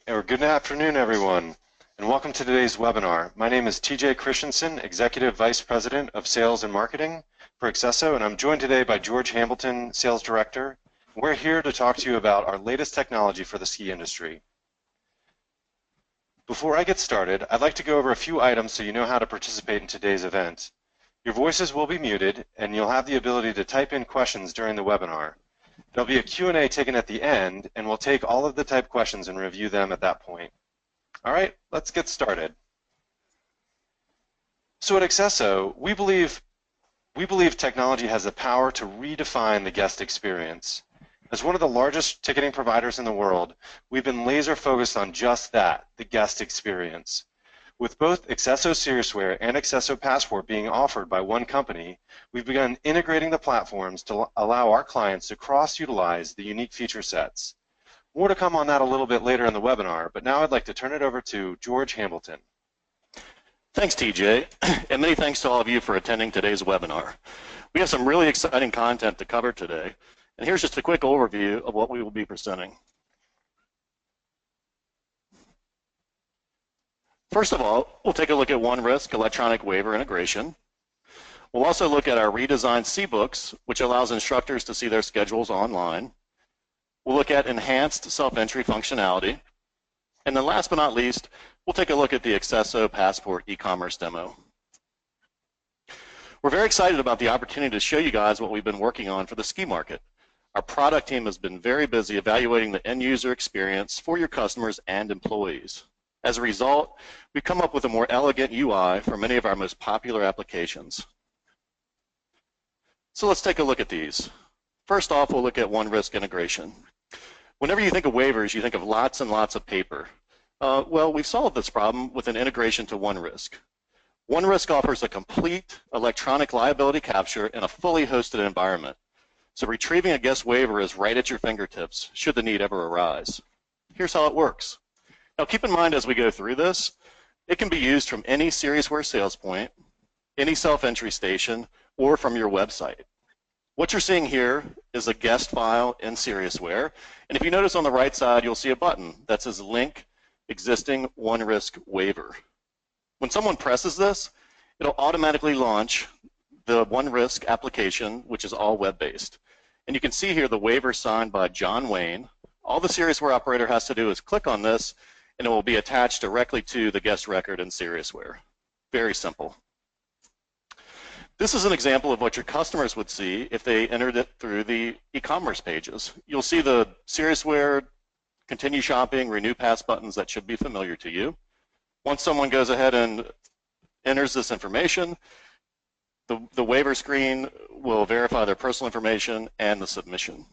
or good afternoon, everyone, and welcome to today's webinar. My name is TJ Christensen, Executive Vice President of Sales and Marketing for accesso, and I'm joined today by George Hambleton, Sales Director. We're here to talk to you about our latest technology for the ski industry. Before I get started, I'd like to go over a few items so you know how to participate in today's event. Your voices will be muted, and you'll have the ability to type in questions during the webinar. There'll be a Q&A taken at the end, and we'll take all of the typed questions and review them at that point. All right, let's get started. So at accesso, we believe technology has the power to redefine the guest experience. As one of the largest ticketing providers in the world, we've been laser focused on just that, the guest experience. With both accesso Siriusware and accesso Passport being offered by one company, we've begun integrating the platforms to allow our clients to cross-utilize the unique feature sets. More to come on that a little bit later in the webinar, but now I'd like to turn it over to George Hambleton. Thanks, TJ, and many thanks to all of you for attending today's webinar. We have some really exciting content to cover today, and here's just a quick overview of what we will be presenting. First of all, we'll take a look at OneRisk electronic waiver integration. We'll also look at our redesigned Seebooks, which allows instructors to see their schedules online. We'll look at enhanced self-entry functionality. And then last but not least, we'll take a look at the accesso Passport e-commerce demo. We're very excited about the opportunity to show you guys what we've been working on for the ski market. Our product team has been very busy evaluating the end user experience for your customers and employees. As a result, we've come up with a more elegant UI for many of our most popular applications. So let's take a look at these. First off, we'll look at OneRisk integration. Whenever you think of waivers, you think of lots and lots of paper. Well, we've solved this problem with an integration to OneRisk. OneRisk offers a complete electronic liability capture in a fully hosted environment. So retrieving a guest waiver is right at your fingertips, should the need ever arise. Here's how it works. Now keep in mind as we go through this, it can be used from any Siriusware sales point, any self-entry station, or from your website. What you're seeing here is a guest file in Siriusware, and if you notice on the right side, you'll see a button that says Link Existing OneRisk Waiver. When someone presses this, it'll automatically launch the OneRisk application, which is all web-based. And you can see here the waiver signed by John Wayne. All the Siriusware operator has to do is click on this, and it will be attached directly to the guest record in Siriusware. Very simple. This is an example of what your customers would see if they entered it through the e-commerce pages. You'll see the Siriusware Continue Shopping, Renew Pass buttons that should be familiar to you. Once someone goes ahead and enters this information, the waiver screen will verify their personal information and the submission.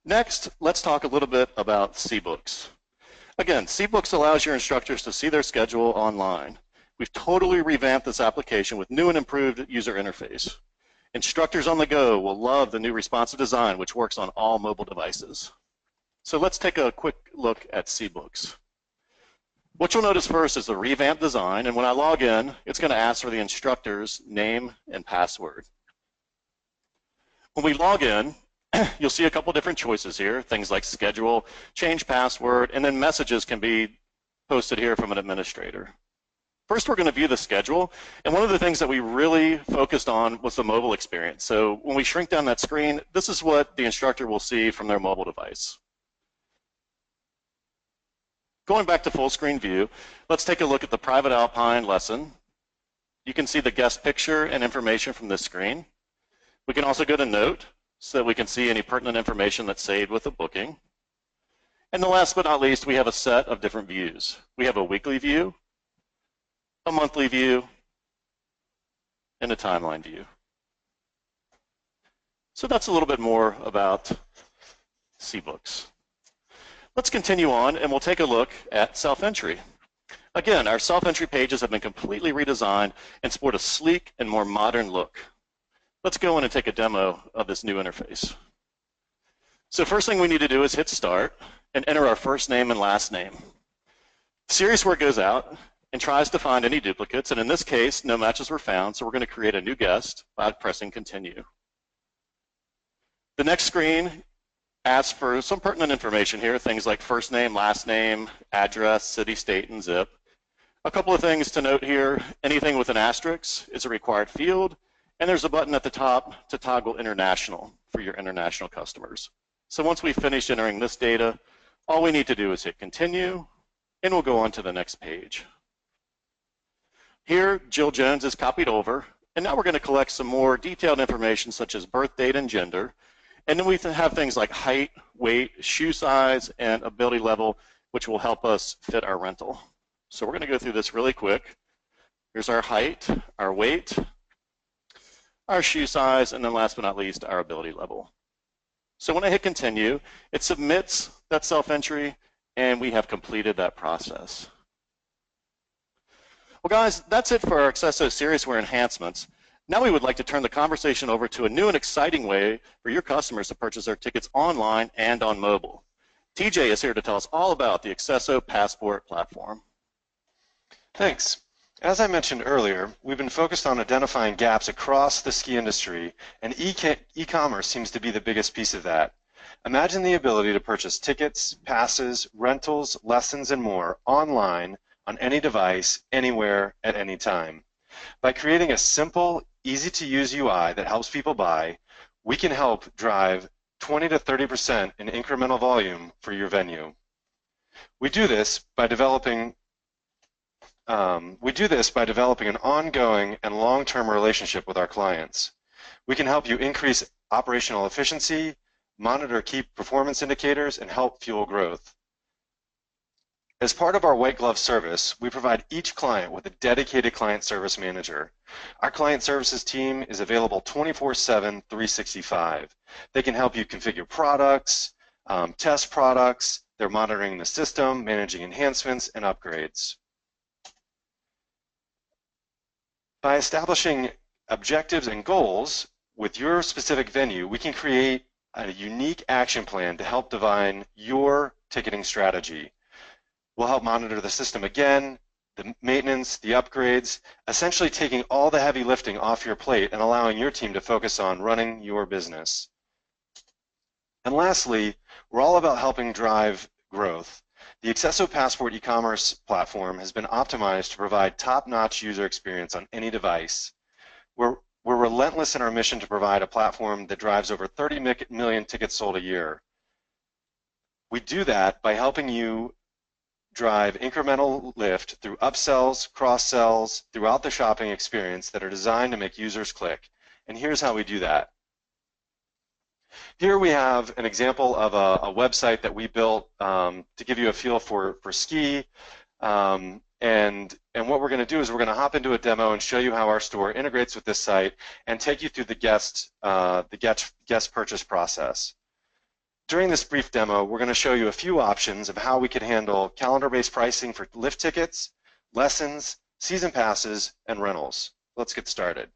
Next, let's talk a little bit about Seebooks. Again, Seebooks allows your instructors to see their schedule online. We've totally revamped this application with new and improved user interface. Instructors on the go will love the new responsive design, which works on all mobile devices. So let's take a quick look at Seebooks. What you'll notice first is the revamped design, and when I log in, it's going to ask for the instructor's name and password. When we log in, you'll see a couple different choices here, things like schedule, change password, and then messages can be posted here from an administrator. First, we're going to view the schedule, and one of the things that we really focused on was the mobile experience. So when we shrink down that screen, this is what the instructor will see from their mobile device. Going back to full screen view, let's take a look at the private alpine lesson. You can see the guest picture and information from this screen. We can also go to note so that we can see any pertinent information that's saved with the booking. And the last but not least, we have a set of different views. We have a weekly view, a monthly view, and a timeline view. So that's a little bit more about Seebooks. Let's continue on, and we'll take a look at self-entry. Again, our self-entry pages have been completely redesigned and sport a sleek and more modern look. Let's go in and take a demo of this new interface. So first thing we need to do is hit start and enter our first name and last name. Siriusware goes out and tries to find any duplicates, and in this case, no matches were found, so we're going to create a new guest by pressing continue. The next screen Ask for some pertinent information here, things like first name, last name, address, city, state, and zip. A couple of things to note here, anything with an asterisk is a required field, and there's a button at the top to toggle international for your international customers. So once we've finished entering this data, all we need to do is hit continue, and we'll go on to the next page. Here, Jill Jones is copied over, and now we're going to collect some more detailed information such as birth date and gender, and then we have things like height, weight, shoe size, and ability level, which will help us fit our rental. So we're going to go through this really quick. Here's our height, our weight, our shoe size, and then last but not least, our ability level. So when I hit continue, it submits that self-entry, and we have completed that process. Well, guys, that's it for our accesso Siriusware enhancements. Now we would like to turn the conversation over to a new and exciting way for your customers to purchase their tickets online and on mobile. TJ is here to tell us all about the accesso Passport platform. Thanks. As I mentioned earlier, we've been focused on identifying gaps across the ski industry, and e-commerce seems to be the biggest piece of that. Imagine the ability to purchase tickets, passes, rentals, lessons, and more online on any device, anywhere, at any time. By creating a simple, easy-to-use UI that helps people buy, we can help drive 20 to 30% in incremental volume for your venue. We do this by developing an ongoing and long-term relationship with our clients. We can help you increase operational efficiency, monitor key performance indicators, and help fuel growth. As part of our white glove service, we provide each client with a dedicated client service manager. Our client services team is available 24/7, 365. They can help you configure products, test products. They're monitoring the system, managing enhancements and upgrades. By establishing objectives and goals with your specific venue, we can create a unique action plan to help define your ticketing strategy. We'll help monitor the system again, the maintenance, the upgrades, essentially taking all the heavy lifting off your plate and allowing your team to focus on running your business. And lastly, we're all about helping drive growth. The accesso Passport e-commerce platform has been optimized to provide top-notch user experience on any device. We're relentless in our mission to provide a platform that drives over 30 million tickets sold a year. We do that by helping you drive incremental lift through upsells, cross-sells, throughout the shopping experience that are designed to make users click. And here's how we do that. Here we have an example of a website that we built to give you a feel for ski. And what we're going to do is we're going to hop into a demo and show you how our store integrates with this site and take you through the guest purchase process. During this brief demo, we're going to show you a few options of how we could handle calendar-based pricing for lift tickets, lessons, season passes, and rentals. Let's get started.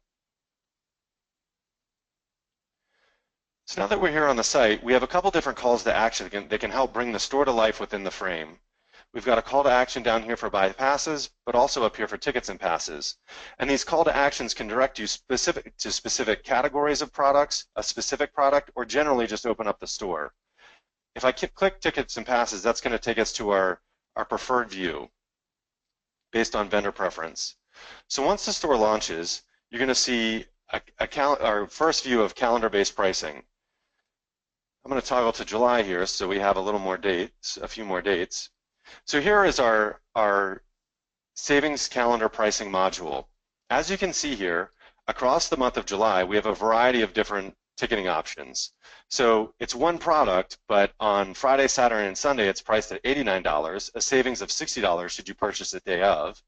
So now that we're here on the site, we have a couple different calls to action that can help bring the store to life within the frame. We've got a call to action down here for buy passes, but also up here for tickets and passes. And these call to actions can direct you to specific categories of products, a specific product, or generally just open up the store. If I click tickets and passes, that's going to take us to our preferred view based on vendor preference. So once the store launches, you're going to see our first view of calendar-based pricing. I'm going to toggle to July here so we have a little more dates, a few more dates. So here is our savings calendar pricing module. As you can see here, across the month of July, we have a variety of different ticketing options. So it's one product, but on Friday, Saturday, and Sunday, it's priced at $89, a savings of $60 should you purchase the day of.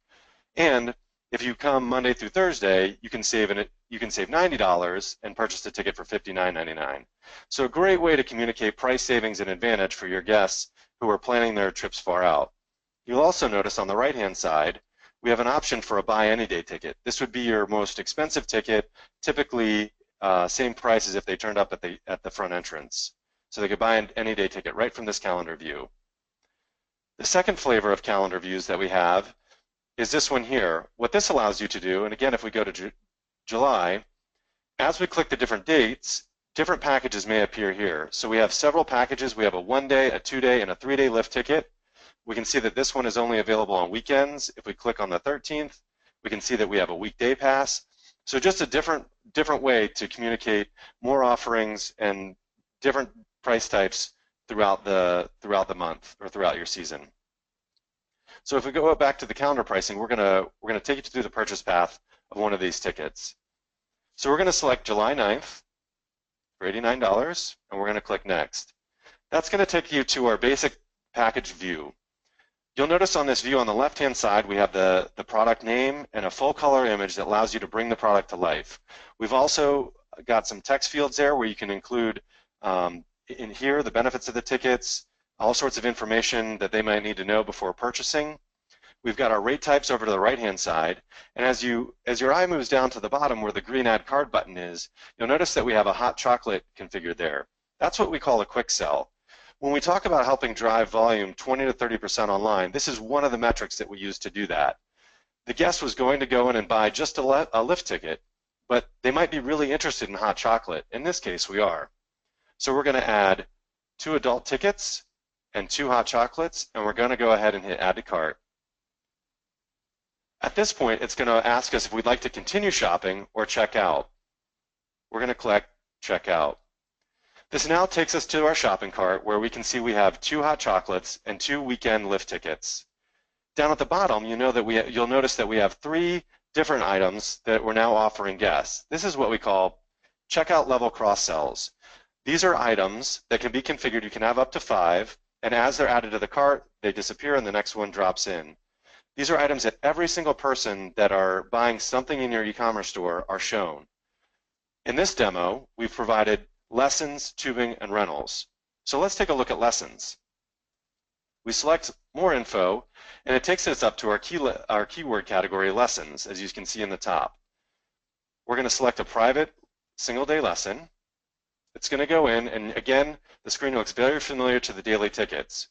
And if you come Monday through Thursday, you can save $90 and purchase the ticket for $59.99. So a great way to communicate price savings and advantage for your guests who are planning their trips far out. You'll also notice on the right-hand side, we have an option for a buy any day ticket. This would be your most expensive ticket, typically same price as if they turned up at the front entrance. So they could buy an any day ticket right from this calendar view. The second flavor of calendar views that we have is this one here. What this allows you to do, and again, if we go to July, as we click the different dates, different packages may appear here. So we have several packages. We have a 1-day, a 2-day, and a 3-day lift ticket. We can see that this one is only available on weekends. If we click on the 13th, we can see that we have a weekday pass. So just a different way to communicate more offerings and different price types throughout the month or throughout your season. So if we go back to the calendar pricing, we're gonna take you through the purchase path of one of these tickets. So we're gonna select July 9th for $89, and we're gonna click Next. That's gonna take you to our basic package view. You'll notice on this view on the left-hand side, we have the product name and a full color image that allows you to bring the product to life. We've also got some text fields there where you can include in here the benefits of the tickets, all sorts of information that they might need to know before purchasing. We've got our rate types over to the right-hand side, and as your eye moves down to the bottom where the green Add Card button is, you'll notice that we have a hot chocolate configured there. That's what we call a quick sell. When we talk about helping drive volume 20 to 30% online, this is one of the metrics that we use to do that. The guest was going to go in and buy just a lift ticket, but they might be really interested in hot chocolate. In this case, we are. So we're going to add 2 adult tickets and 2 hot chocolates, and we're going to go ahead and hit Add to Cart. At this point, it's going to ask us if we'd like to continue shopping or check out. We're going to click Check Out. This now takes us to our shopping cart where we can see we have 2 hot chocolates and 2 weekend lift tickets. Down at the bottom, you'll notice that we have 3 different items that we're now offering guests. This is what we call checkout level cross-sells. These are items that can be configured. You can have up to 5, and as they're added to the cart, they disappear and the next one drops in. These are items that every single person that are buying something in your e-commerce store are shown. In this demo, we've provided lessons, tubing, and rentals. So let's take a look at lessons. We select more info, and it takes us up to our keyword category, lessons, as you can see in the top. We're going to select a private single-day lesson. It's going to go in, and again, the screen looks very familiar to the daily tickets.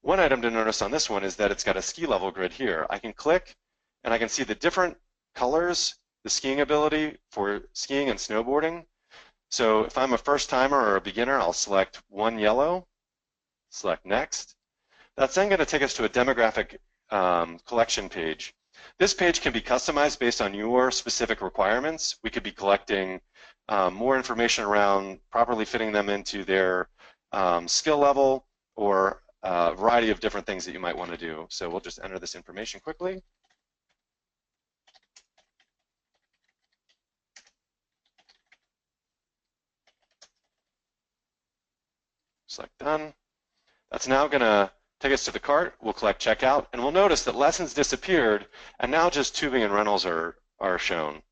One item to notice on this one is that it's got a ski level grid here. I can click, and I can see the different colors, the skiing ability for skiing and snowboarding. So if I'm a first timer or a beginner, I'll select 1 yellow, select Next. That's then going to take us to a demographic collection page. This page can be customized based on your specific requirements. We could be collecting more information around properly fitting them into their skill level or a variety of different things that you might want to do. So we'll just enter this information quickly. Select Done. That's now going to take us to the cart. We'll click Checkout, and we'll notice that lessons disappeared, and now just tubing and rentals are shown.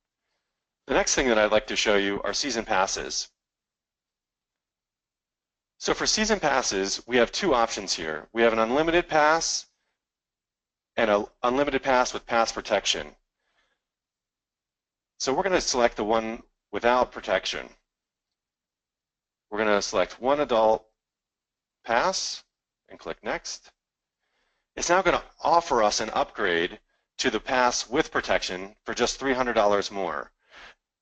The next thing that I'd like to show you are season passes. So for season passes, we have 2 options here. We have an unlimited pass and an unlimited pass with pass protection. So we're going to select the one without protection. We're going to select 1 adult pass and click Next. It's now going to offer us an upgrade to the pass with protection for just $300 more.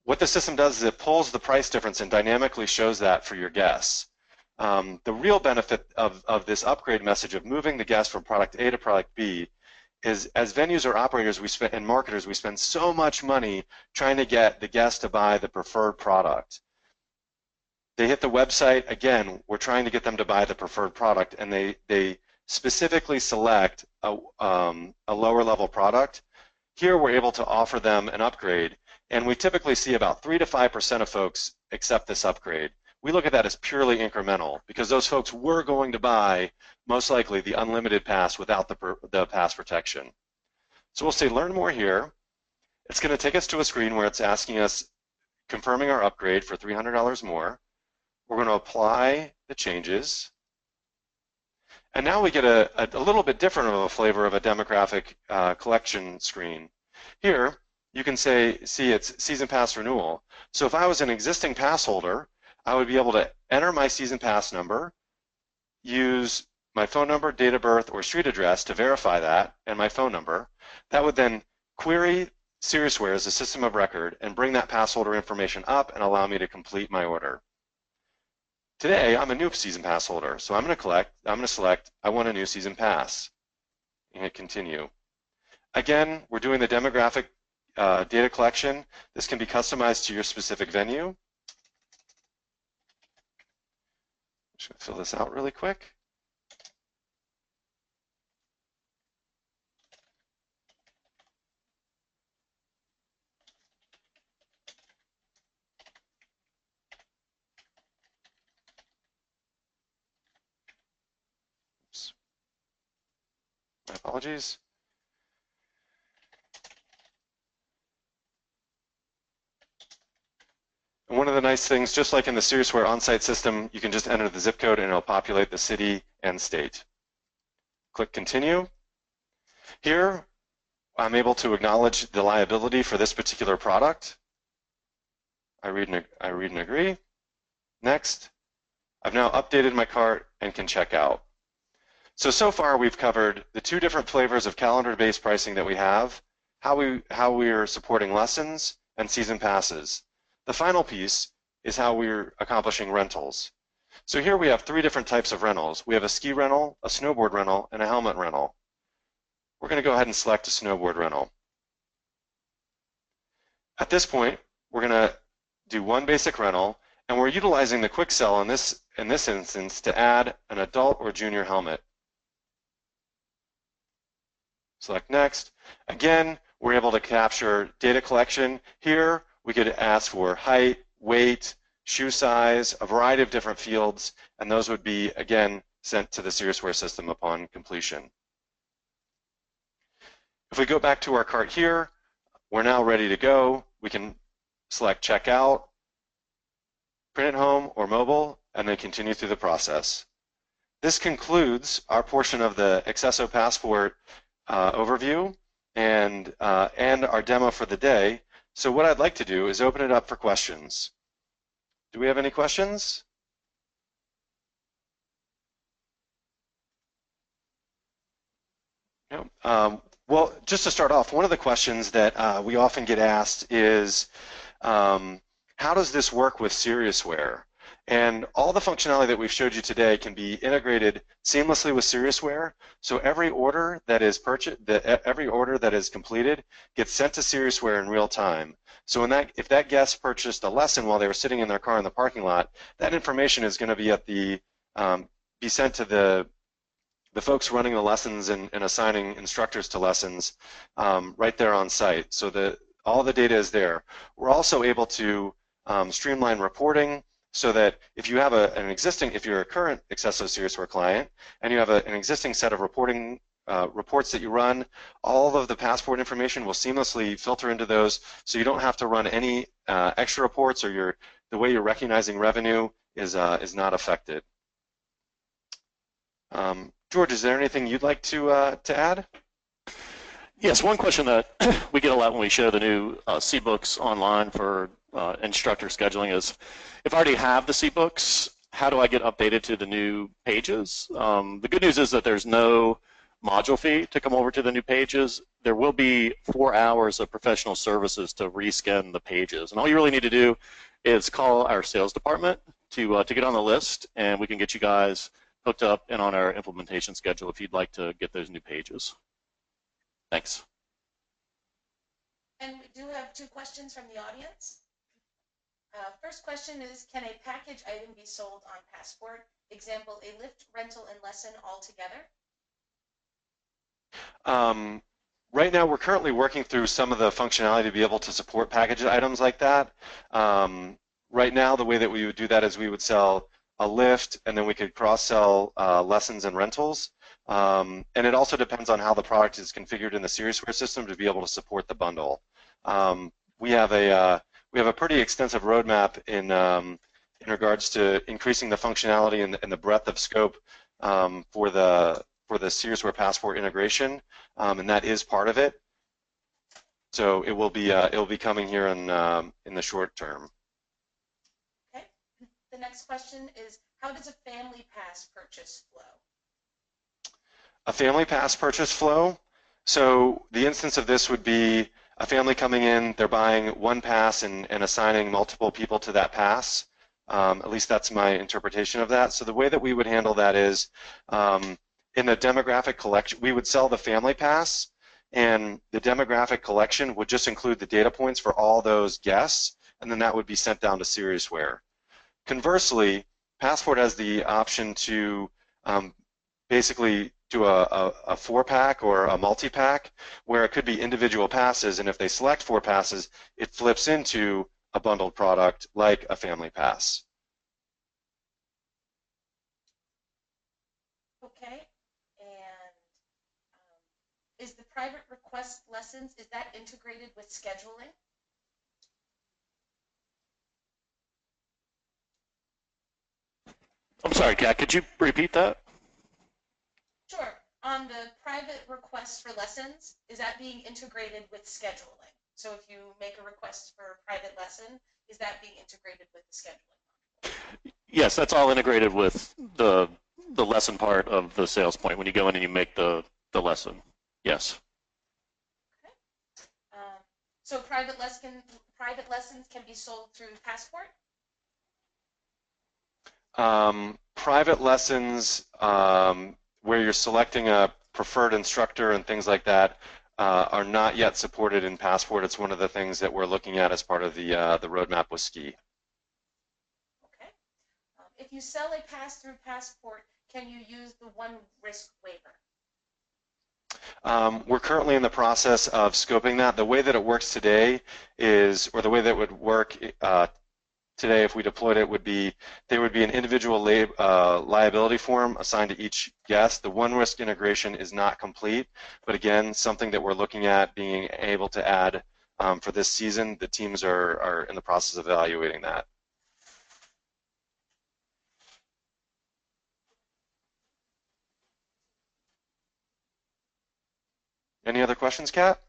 What the system does is it pulls the price difference and dynamically shows that for your guests. The real benefit of this upgrade message of moving the guest from product A to product B is, as venues or operators and marketers, we spend so much money trying to get the guest to buy the preferred product. They hit the website, again, we're trying to get them to buy the preferred product, and they specifically select a lower level product. Here we're able to offer them an upgrade, and we typically see about 3 to 5% of folks accept this upgrade. We look at that as purely incremental because those folks were going to buy, most likely, the unlimited pass without the pass protection. So we'll say Learn More here. It's going to take us to a screen where it's asking us, confirming our upgrade for $300 more. We're going to apply the changes. And now we get a little bit different of a flavor of a demographic collection screen. Here, you can see it's season pass renewal. So if I was an existing pass holder, I would be able to enter my season pass number, use my phone number, date of birth, or street address to verify that, and my phone number. That would then query Siriusware as a system of record and bring that pass holder information up and allow me to complete my order. Today, I'm a new season pass holder, so I'm going to select, I want a new season pass, and hit continue. Again, we're doing the demographic data collection. This can be customized to your specific venue. Just going to fill this out really quick. Oops. My apologies. And one of the nice things, just like in the Siriusware on-site system, you can just enter the zip code and it'll populate the city and state. Click continue. Here, I'm able to acknowledge the liability for this particular product. I read and agree. Next. I've now updated my cart and can check out. So far we've covered the two different flavors of calendar-based pricing that we have, how we are supporting lessons and season passes. The final piece is how we're accomplishing rentals. So here we have three different types of rentals. We have a ski rental, a snowboard rental, and a helmet rental. We're going to go ahead and select a snowboard rental. At this point, we're going to do one basic rental, and we're utilizing the quick sell in this instance to add an adult or junior helmet. Select next. Again, we're able to capture data collection. Here, we could ask for height, weight, shoe size, a variety of different fields, and those would be, again, sent to the Siriusware system upon completion. If we go back to our cart here, we're now ready to go. We can select checkout, print it home or mobile, and then continue through the process. This concludes our portion of the accesso Passport overview and our demo for the day. So what I'd like to do is open it up for questions. Do we have any questions? No. Well, just to start off, one of the questions that we often get asked is, how does this work with Siriusware? And all the functionality that we've showed you today can be integrated seamlessly with Siriusware. So every order that is every order that is completed gets sent to Siriusware in real time. So if that guest purchased a lesson while they were sitting in their car in the parking lot, that information is going to be be sent to the folks running the lessons and assigning instructors to lessons right there on site. So all the data is there. We're also able to streamline reporting, so that if you have if you're a current accesso Siriusware client and you have an existing set of reports that you run, all of the passport information will seamlessly filter into those, so you don't have to run any extra reports, or the way you're recognizing revenue is not affected. George, is there anything you'd like to add? Yes, one question that we get a lot when we show the new Seebooks online for instructor scheduling is, if I already have the Seebooks, how do I get updated to the new pages? The good news is that there's no module fee to come over to the new pages. There will be 4 hours of professional services to rescan the pages, and all you really need to do is call our sales department to get on the list, and we can get you guys hooked up and on our implementation schedule if you'd like to get those new pages. Thanks. And we do have 2 questions from the audience. First question is, can a package item be sold on Passport? Example, a lift, rental, and lesson all together? Right now, we're currently working through some of the functionality to be able to support package items like that. Right now, the way that we would do that is we would sell a lift, and then we could cross-sell lessons and rentals. And it also depends on how the product is configured in the Siriusware system to be able to support the bundle. We have a pretty extensive roadmap in regards to increasing the functionality and the breadth of scope for the Siriusware Passport integration, and that is part of it. So it will be coming here in the short term. Okay. The next question is, how does a family pass purchase flow? A family pass purchase flow. So the instance of this would be a family coming in, they're buying one pass and assigning multiple people to that pass. At least that's my interpretation of that. So the way that we would handle that is in the demographic collection, we would sell the family pass, and the demographic collection would just include the data points for all those guests, and then that would be sent down to Siriusware. Conversely, Passport has the option to basically do a 4-pack or a multi-pack where it could be individual passes, and if they select 4 passes, it flips into a bundled product like a family pass. Okay, and is the private request lessons, is that integrated with scheduling? I'm sorry, Kat, could you repeat that? Sure. On the private request for lessons, is that being integrated with scheduling? So if you make a request for a private lesson, is that being integrated with the scheduling? Yes, that's all integrated with the lesson part of the sales point when you go in and you make the lesson. Yes. Okay. So private lessons can be sold through Passport? Private lessons where you're selecting a preferred instructor and things like that are not yet supported in Passport. It's one of the things that we're looking at as part of the roadmap with Ski. Okay. If you sell a pass through Passport, can you use the one risk waiver? We're currently in the process of scoping that. The way that it works today is, or the way that it would work today if we deployed it would be, there would be an individual liability form assigned to each guest. The one risk integration is not complete, but again, something that we're looking at being able to add for this season. The teams are in the process of evaluating that. Any other questions, Kat?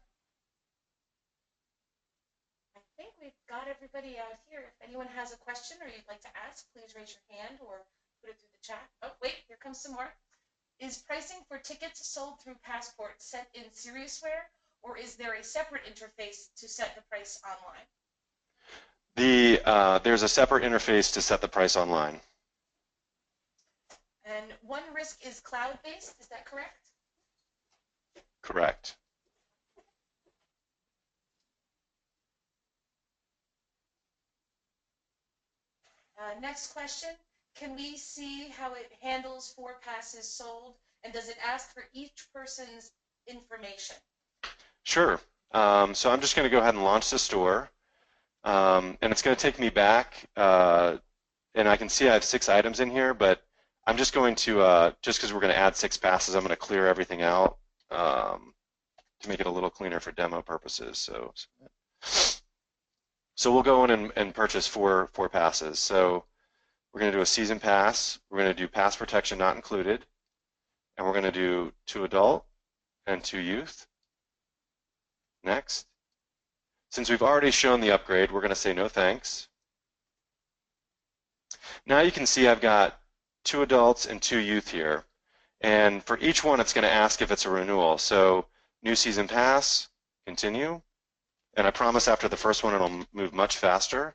I think we've got everybody out here. If anyone has a question or you'd like to ask, please raise your hand or put it through the chat. Oh, wait, here comes some more. Is pricing for tickets sold through Passport set in Siriusware, or is there a separate interface to set the price online? There's a separate interface to set the price online. And One Risk is cloud-based, is that correct? Correct. Next question, can we see how it handles 4 passes sold, and does it ask for each person's information? Sure. So I'm just going to go ahead and launch the store, and it's going to take me back, and I can see I have 6 items in here, but I'm just going to, just because we're going to add 6 passes, I'm going to clear everything out to make it a little cleaner for demo purposes. So we'll go in and purchase four passes. So we're going to do a season pass. We're going to do pass protection not included, and we're going to do 2 adult and 2 youth. Next. Since we've already shown the upgrade, we're going to say no thanks. Now you can see I've got 2 adults and 2 youth here. And for each one, it's going to ask if it's a renewal. So new season pass, continue. And I promise after the first one, it'll move much faster.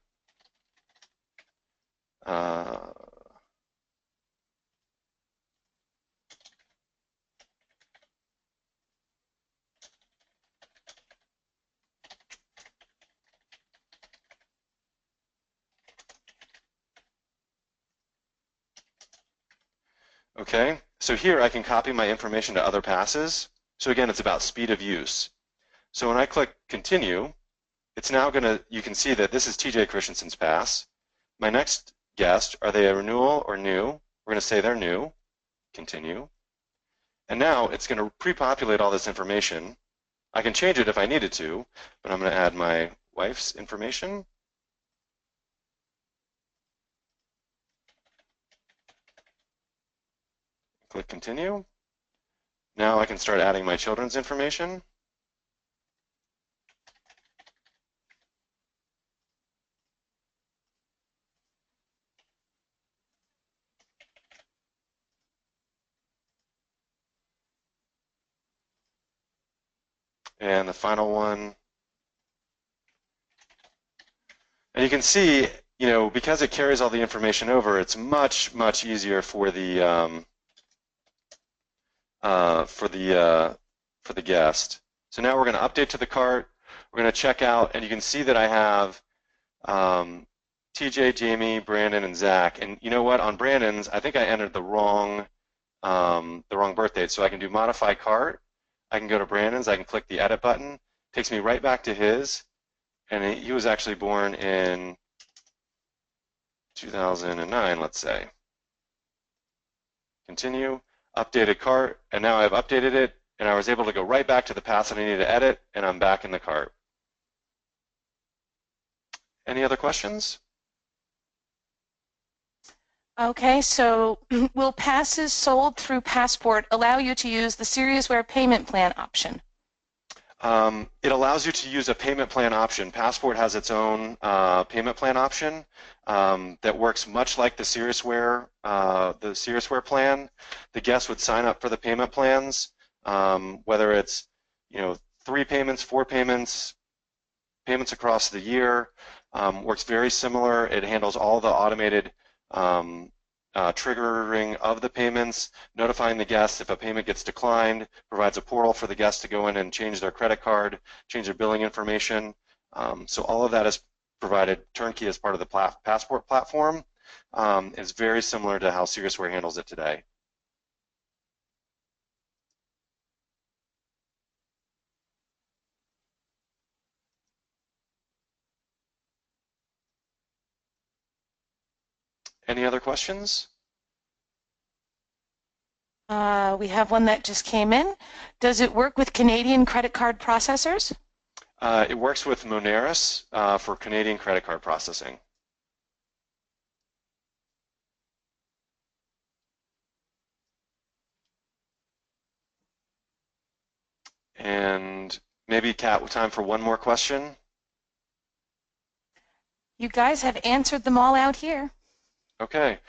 Okay, so here I can copy my information to other passes. So again, it's about speed of use. So when I click continue, it's now going to, you can see that this is TJ Christensen's pass. My next guest, are they a renewal or new? We're going to say they're new, continue. And now it's going to pre-populate all this information. I can change it if I needed to, but I'm going to add my wife's information. Click continue. Now I can start adding my children's information. And the final one. And you can see you know, because it carries all the information over, it's much, much easier for the for the guest. So now we're going to update to the cart. We're going to check out, and you can see that I have TJ, Jamie, Brandon, and Zach. And you know what? On Brandon's, I think I entered the wrong birth date. So I can do modify cart. I can go to Brandon's. I can click the edit button. Takes me right back to his. And he was actually born in 2009, let's say. Continue. Updated cart. And now I've updated it. And I was able to go right back to the path that I needed to edit. And I'm back in the cart. Any other questions? Okay, so will passes sold through Passport allow you to use the Siriusware payment plan option? It allows you to use a payment plan option. Passport has its own payment plan option that works much like the Siriusware plan. The guest would sign up for the payment plans, whether it's 3 payments, 4 payments, payments across the year. Works very similar. It handles all the automated triggering of the payments, notifying the guest if a payment gets declined, provides a portal for the guest to go in and change their credit card, change their billing information. So all of that is provided turnkey as part of the Passport platform. It's very similar to how Siriusware handles it today. Any other questions? We have one that just came in. Does it work with Canadian credit card processors? It works with Moneris for Canadian credit card processing. And maybe, Kat, time for one more question? You guys have answered them all out here. Okay.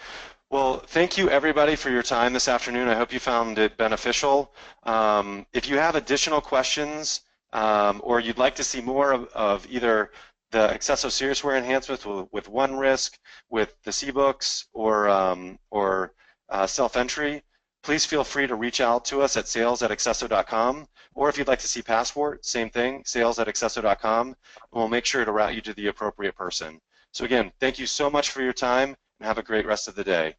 Well, thank you everybody for your time this afternoon. I hope you found it beneficial. If you have additional questions or you'd like to see more of either the accesso Siriusware enhancements with OneRisk, with the Seebooks, or self-entry, please feel free to reach out to us at sales@accesso.com. Or if you'd like to see Passport, same thing, sales@accesso.com, and we'll make sure to route you to the appropriate person. So again, thank you so much for your time, and have a great rest of the day.